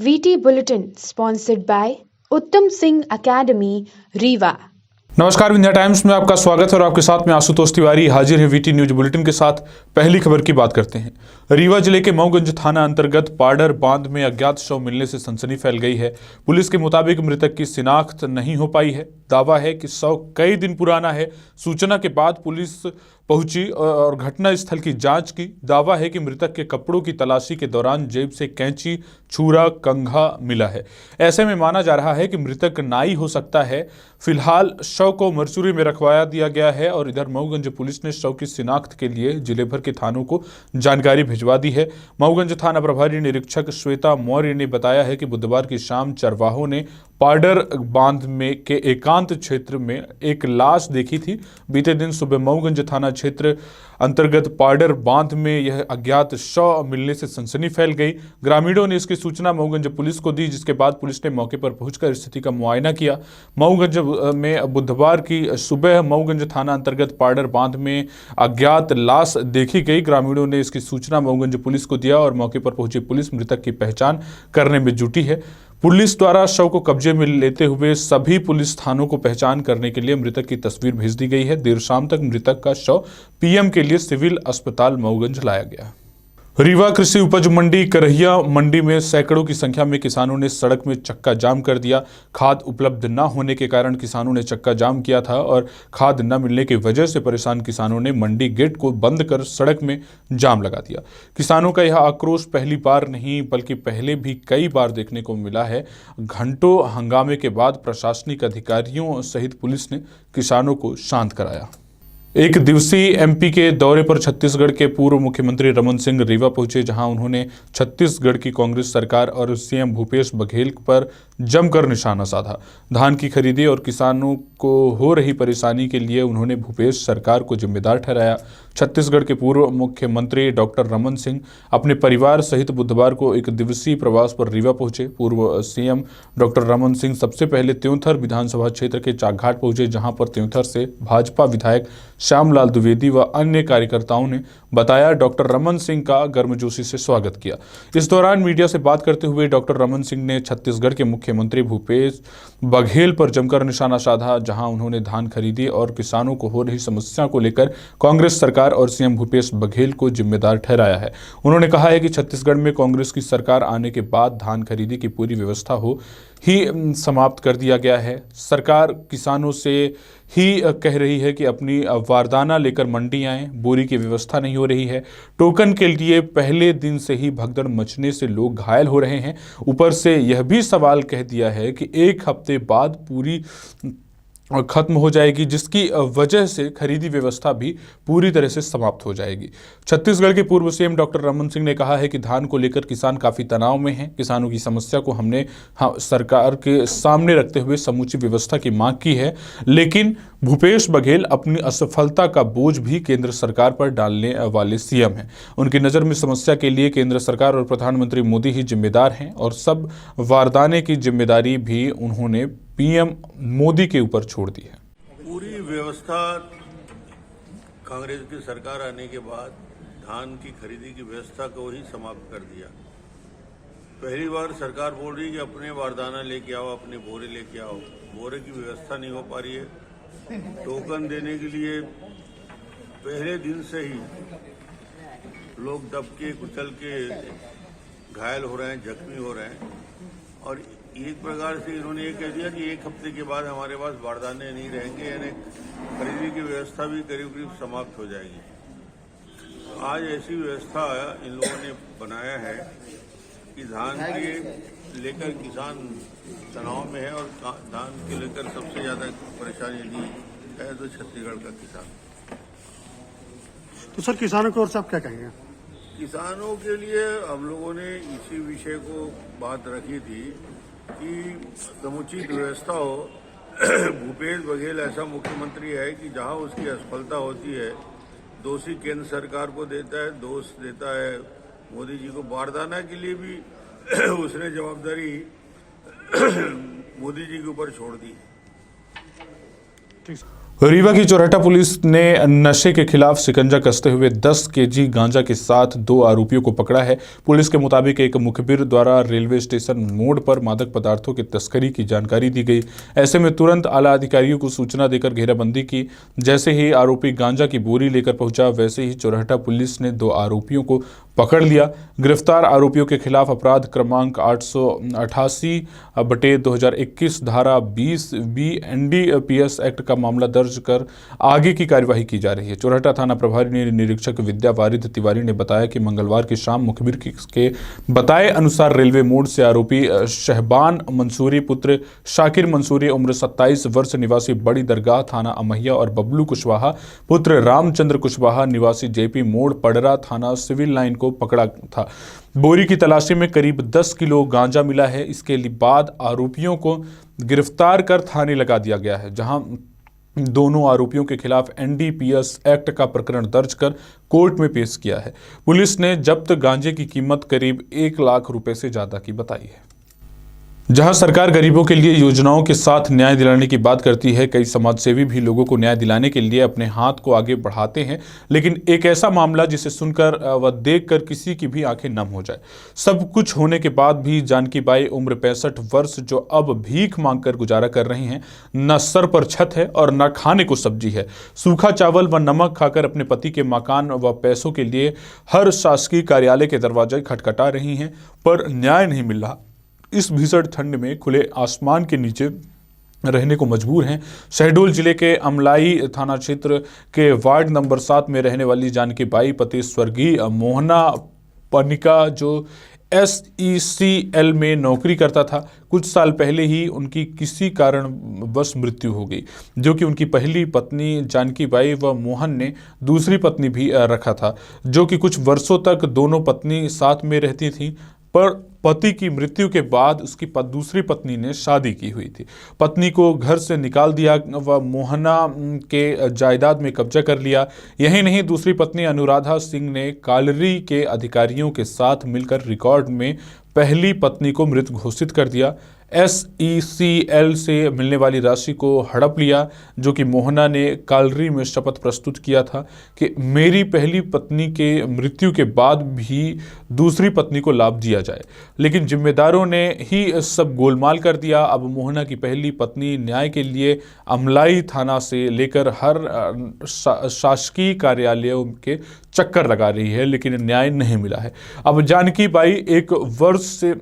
VT Bulletin sponsored by Uttam Singh Academy, Rewa. नमस्कार, Vindhya times में आपका स्वागत है और आपके साथ में आशुतोष तिवारी हाजिर है वीटी न्यूज बुलेटिन के साथ। पहली खबर की बात करते हैं। रीवा जिले के मऊगंज थाना अंतर्गत पाडर बांध में अज्ञात शव मिलने से सनसनी फैल गई है। पुलिस के मुताबिक मृतक की शिनाख्त नहीं हो पाई है। दावा है कि शव कई दिन पुराना है। सूचना के बाद पुलिस पहुंची और घटना स्थल की जांच की। दावा है कि मृतक के कपड़ों की तलाशी के दौरान जेब से कैंची, छुरा, कंघा मिला है। ऐसे में माना जा रहा है कि मृतक नाई हो सकता है। फिलहाल शव को मरचुरी में रखवाया दिया गया है और इधर मऊगंज पुलिस ने शव की शिनाख्त के लिए जिले भर के थानों को जानकारी भिजवा दी है। मऊगंज थाना प्रभारी निरीक्षक श्वेता मौर्य ने बताया है कि बुधवार की शाम चरवाहों ने पाडर बांध में के एकांत क्षेत्र में एक लाश देखी थी। बीते दिन सुबह मऊगंज थाना क्षेत्र अंतर्गत पाडर बांध में यह अज्ञात शव मिलने से सनसनी फैल गई। ग्रामीणों ने इसकी सूचना मऊगंज पुलिस को दी, जिसके बाद पुलिस ने मौके पर पहुंचकर स्थिति का मुआयना किया। मऊगंज में बुधवार की सुबह मऊगंज थाना अंतर्गत पाडर बांध में अज्ञात लाश देखी गई। ग्रामीणों ने इसकी सूचना मऊगंज पुलिस को दिया और मौके पर पहुंची पुलिस मृतक की पहचान करने में जुटी है। पुलिस द्वारा शव को कब्जे में लेते हुए सभी पुलिस थानों को पहचान करने के लिए मृतक की तस्वीर भेज दी गई है। देर शाम तक मृतक का शव पीएम के लिए सिविल अस्पताल मऊगंज लाया गया। रीवा कृषि उपज मंडी करहिया मंडी में सैकड़ों की संख्या में किसानों ने सड़क में चक्का जाम कर दिया। खाद उपलब्ध न होने के कारण किसानों ने चक्का जाम किया था और खाद न मिलने की वजह से परेशान किसानों ने मंडी गेट को बंद कर सड़क में जाम लगा दिया। किसानों का यह आक्रोश पहली बार नहीं बल्कि पहले भी कई बार देखने को मिला है। घंटों हंगामे के बाद प्रशासनिक अधिकारियों सहित पुलिस ने किसानों को शांत कराया। एक दिवसीय एमपी के दौरे पर छत्तीसगढ़ के पूर्व मुख्यमंत्री रमन सिंह रीवा पहुंचे, जहां उन्होंने छत्तीसगढ़ की कांग्रेस सरकार और सीएम भूपेश बघेल पर जमकर निशाना साधा। धान की खरीदी और किसानों को हो रही परेशानी के लिए उन्होंने भूपेश सरकार को जिम्मेदार ठहराया। छत्तीसगढ़ के पूर्व मुख्यमंत्री डॉक्टर रमन सिंह अपने परिवार सहित बुधवार को एक दिवसीय प्रवास पर रीवा पहुंचे। पूर्व सीएम डॉक्टर रमन सिंह सबसे पहले त्योंथर विधानसभा क्षेत्र के चाकघाट पहुंचे, जहां पर त्योंथर से भाजपा विधायक श्यामलाल द्विवेदी व अन्य कार्यकर्ताओं ने बताया डॉक्टर रमन सिंह का गर्मजोशी से स्वागत किया। इस दौरान मीडिया से बात करते हुए डॉक्टर रमन सिंह ने छत्तीसगढ़ के मुख्यमंत्री भूपेश बघेल पर जमकर निशाना साधा, जहां उन्होंने धान खरीदी और किसानों को हो रही समस्या को लेकर कांग्रेस सरकार और सीएम भूपेश बघेल को जिम्मेदार ठहराया है। उन्होंने कहा है कि छत्तीसगढ़ में कांग्रेस की सरकार आने के बाद धान खरीदी की पूरी व्यवस्था ही समाप्त कर दिया गया है। सरकार किसानों से ही कह रही है कि अपनी वारदाना लेकर मंडी आएं। बोरी की व्यवस्था नहीं हो रही है। टोकन के लिए पहले दिन से ही भगदड़ मचने से लोग घायल हो रहे हैं। ऊपर से यह भी सवाल कह दिया है कि एक हफ्ते बाद पूरी खत्म हो जाएगी, जिसकी वजह से खरीदी व्यवस्था भी पूरी तरह से समाप्त हो जाएगी। छत्तीसगढ़ के पूर्व सीएम डॉक्टर रमन सिंह ने कहा है कि धान को लेकर किसान काफ़ी तनाव में हैं। किसानों की समस्या को हमने सरकार के सामने रखते हुए समूची व्यवस्था की मांग की है, लेकिन भूपेश बघेल अपनी असफलता का बोझ भी केंद्र सरकार पर डालने वाले सीएम हैं। उनकी नज़र में समस्या के लिए केंद्र सरकार और प्रधानमंत्री मोदी ही जिम्मेदार हैं और सब वारदाने की जिम्मेदारी भी उन्होंने पीएम मोदी के ऊपर छोड़ दी है। पूरी व्यवस्था कांग्रेस की सरकार आने के बाद धान की खरीदी की व्यवस्था को ही समाप्त कर दिया। पहली बार सरकार बोल रही है कि अपने वारदाना लेके आओ, अपने बोरे लेके आओ। बोरे की व्यवस्था नहीं हो पा रही है। टोकन देने के लिए पहले दिन से ही लोग दबके कुचल के घायल हो रहे हैं, जख्मी हो रहे हैं और एक प्रकार से इन्होंने ये कह दिया कि एक हफ्ते के बाद हमारे पास बारदाने नहीं रहेंगे, यानी खरीदी की व्यवस्था भी करीब करीब समाप्त हो जाएगी। आज ऐसी व्यवस्था इन लोगों ने बनाया है कि धान के लेकर किसान तनाव में है और धान के लेकर सबसे ज़्यादा परेशानी ली है तो छत्तीसगढ़ का किसान। तो सर किसानों की ओर से आप क्या कहेंगे? किसानों के लिए हम लोगों ने इसी विषय को बात रखी थी कि समुचित व्यवस्था हो। भूपेश बघेल ऐसा मुख्यमंत्री है कि जहां उसकी असफलता होती है दोषी केंद्र सरकार को देता है, दोष देता है मोदी जी को। बारदाना के लिए भी उसने जवाबदारी मोदी जी के ऊपर छोड़ दी। रीवा की चौराहा पुलिस ने नशे के खिलाफ शिकंजा कसते हुए 10 केजी गांजा के साथ 2 आरोपियों को पकड़ा है। पुलिस के मुताबिक एक मुखबिर द्वारा रेलवे स्टेशन मोड़ पर मादक पदार्थों की तस्करी की जानकारी दी गई। ऐसे में तुरंत आला अधिकारियों को सूचना देकर घेराबंदी की। जैसे ही आरोपी गांजा की बोरी लेकर पहुंचा, वैसे ही चौराहा पुलिस ने 2 आरोपियों को पकड़ लिया। गिरफ्तार आरोपियों के खिलाफ अपराध क्रमांक 888/2021 धारा 20 BNDPS एक्ट का मामला दर्ज कर आगे की कार्यवाही की जा रही है। चौराहा थाना प्रभारी निरीक्षक विद्या वारिद तिवारी ने बताया कि मंगलवार की शाम मुखबिर के बताए अनुसार रेलवे मोड़ से आरोपी शहबान मंसूरी पुत्र शाकिर मंसूरी उम्र 27 वर्ष निवासी बड़ी दरगाह थाना अमैया और बबलू कुशवाहा पुत्र रामचंद्र कुशवाहा निवासी जेपी मोड़ पडरा थाना सिविल लाइन को पकड़ा था। बोरी की तलाशी में करीब 10 किलो गांजा मिला है। इसके बाद आरोपियों को गिरफ्तार कर थाने लगा दिया गया है, जहां दोनों आरोपियों के खिलाफ NDPS एक्ट का प्रकरण दर्ज कर कोर्ट में पेश किया है। पुलिस ने जब्त गांजे की कीमत करीब 1 लाख रुपए से ज्यादा की बताई है। जहां सरकार गरीबों के लिए योजनाओं के साथ न्याय दिलाने की बात करती है, कई समाजसेवी भी लोगों को न्याय दिलाने के लिए अपने हाथ को आगे बढ़ाते हैं, लेकिन एक ऐसा मामला जिसे सुनकर व देखकर किसी की भी आंखें नम हो जाए। सब कुछ होने के बाद भी जानकी बाई उम्र 65 वर्ष, जो अब भीख मांगकर गुजारा कर रही हैं, न सर पर छत है और न खाने को सब्जी है। सूखा चावल व नमक खाकर अपने पति के मकान व पैसों के लिए हर शासकीय कार्यालय के दरवाजे खटखटा रही हैं, पर न्याय नहीं मिल रहा। इस भीषण ठंड में खुले आसमान के नीचे रहने को मजबूर हैं। शहडोल जिले के अमलाई थाना क्षेत्र के वार्ड नंबर 7 में रहने वाली जानकी बाई पति स्वर्गीय मोहना पनिका, जो SECL में नौकरी करता था, कुछ साल पहले ही उनकी किसी कारणवश मृत्यु हो गई, जो कि उनकी पहली पत्नी जानकी बाई व मोहन ने दूसरी पत्नी भी रखा था, जो कि कुछ वर्षों तक दोनों पत्नी साथ में रहती थी। पर पति की मृत्यु के बाद उसकी दूसरी पत्नी ने शादी की हुई थी। पत्नी को घर से निकाल दिया व मोहना के जायदाद में कब्जा कर लिया। यही नहीं, दूसरी पत्नी अनुराधा सिंह ने कालरी के अधिकारियों के साथ मिलकर रिकॉर्ड में पहली पत्नी को मृत घोषित कर दिया। SECL से मिलने वाली राशि को हड़प लिया, जो कि मोहना ने कालरी में शपथ प्रस्तुत किया था कि मेरी पहली पत्नी के मृत्यु के बाद भी दूसरी पत्नी को लाभ दिया जाए, लेकिन जिम्मेदारों ने ही सब गोलमाल कर दिया। अब मोहना की पहली पत्नी न्याय के लिए अमलाई थाना से लेकर हर शासकीय कार्यालयों के चक्कर लगा रही है, लेकिन न्याय नहीं मिला है। अब जानकी बाई 1 वर्ष से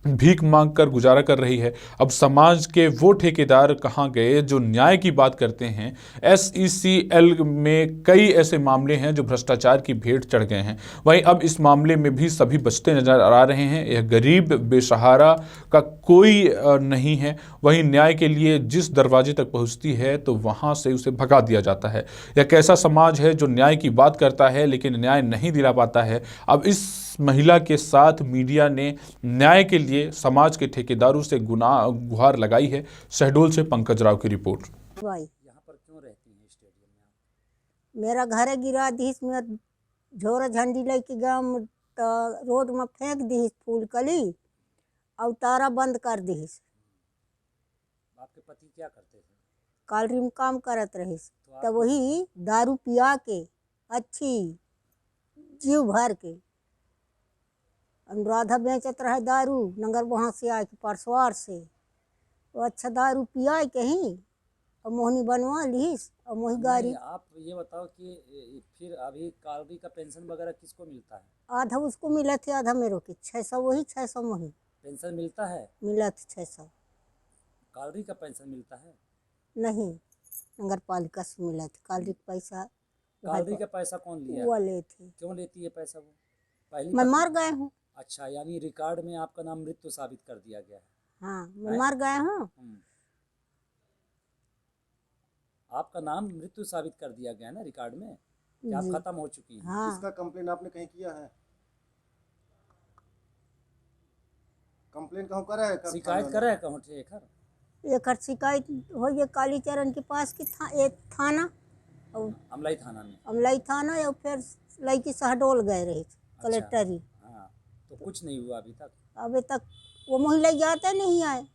भीख मांगकर गुजारा कर रही है। अब समाज के वो ठेकेदार कहाँ गए जो न्याय की बात करते हैं? SECL में कई ऐसे मामले हैं जो भ्रष्टाचार की भेंट चढ़ गए हैं। वहीं अब इस मामले में भी सभी बचते नजर आ रहे हैं। यह गरीब बेसहारा का कोई नहीं है। वहीं न्याय के लिए जिस दरवाजे तक पहुंचती है तो वहां से उसे भगा दिया जाता है। यह कैसा समाज है जो न्याय की बात करता है लेकिन न्याय नहीं दिला पाता है? अब इस महिला के साथ मीडिया ने न्याय के लिए समाज के ठेकेदारों से गुहार लगाई है। शहडोल से पंकज राव की रिपोर्ट। यहाँ पर क्यों रहती हैं स्टेडियम में? मेरा घर है गिरा दीस में झोरा झंडी लेके गाँव रोड में फेंक दीस फूल कली और तारा बंद कर दीस। आपके पति क्या करते थे? कालरी में काम करत रहीस, तो वही दारू पिया के अच्छी जीव भर के अनुराधा बेचत रहे दारू नंगर वहाँ से आए के परसवार से। वो अच्छा दारू पिया कहीं और मोहनी बनवा लीस और मोही गाड़ी। आप ये बताओ कि फिर अभी कालरी का पेंशन वगैरह किसको मिलता है? आधा उसको मिला थे, आधा मेरे को 600, वही 600 मोही पेंशन मिलता है। मिला थे 600। कालरी का पेंशन मिलता है? नहीं, नगर पालिका से मिला था। कालरी का पैसा, कालरी का पैसा कौन लिया? वो ले थे। क्यों लेती है पैसा वो? पहली मैं मर गए हूँ। अच्छा, यानी रिकॉर्ड में आपका नाम मृत्यु साबित कर दिया गया है। हाँ, मैं मर गए हूँ। आपका नाम मृत्यु साबित कर दिया गया है ना रिकॉर्ड में, कि आप खत्म हो चुकी हैं। हाँ। इसका कंप्लेन आपने कहीं किया है? कंप्लेन कहूँ करा है? शिकायत करे है कहूँ एक शिकायत हो ये कालीचरण के पास की थाना और अमलाई थाना में। अमलाई थाना या फिर लड़की शहडोल गए रहे कलेक्टरी। हाँ, तो कुछ नहीं हुआ अभी तक? अभी तक वो महिला जाते नहीं आए।